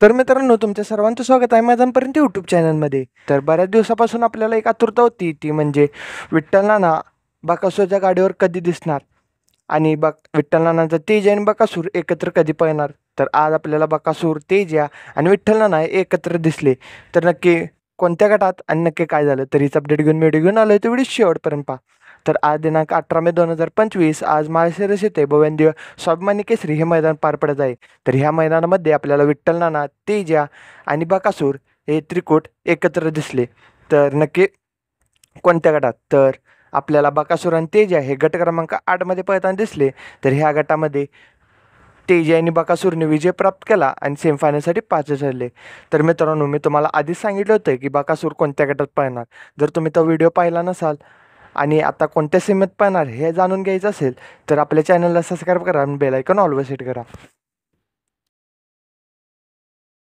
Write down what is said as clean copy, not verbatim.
तर मित्रांनो, तुमच्या सर्वांचं स्वागत आहे मैदानपर्यंत यूट्यूब चॅनलमध्ये. तर बऱ्याच दिवसापासून आपल्याला एक आतुरता होती, ती म्हणजे विठ्ठल नाना बकासूरच्या गाडीवर कधी दिसणार आणि विठ्ठल नानांचा तेजा आणि बकासूर एकत्र कधी पळणार. तर आज आपल्याला बकासूर, तेजा आणि विठ्ठल नाना हे एकत्र दिसले. तर नक्की कोणत्या गटात आणि नक्की काय झालं, तर हीच अपडेट घेऊन व्हिडिओ घेऊन आलो. तर व्हिडिओ शेवटपर्यंत पहा. तर आज दिनांक 18 मे 2025 आज माळशिरस येथे भव्य स्वाभिमानी केसरी हे मैदान पार पडत आहे. तर ह्या मैदानामध्ये आपल्याला विठ्ठल नाना, तेजा आणि बकासूर हे त्रिकूट एकत्र दिसले. तर नक्की कोणत्या गटात, तर आपल्याला बकासूर आणि तेजा हे गट क्रमांक 8मध्ये पळताना दिसले. तर ह्या गटामध्ये तेजा आणि बकासूरने विजय प्राप्त केला आणि सेमीफायनलसाठी पात्र ठरले. तर मित्रांनो, मी तुम्हाला आधीच सांगितलं होतं की बकासूर कोणत्या गटात पळणार. जर तुम्ही तो व्हिडिओ पाहिला नसाल आणि आता कोणत्या सीमेत पळणार हे जाणून घ्यायचं असेल, तर आपल्या चॅनलला सबस्क्राईब करा आणि बेल आयकॉन ऑलवेज सेट करा.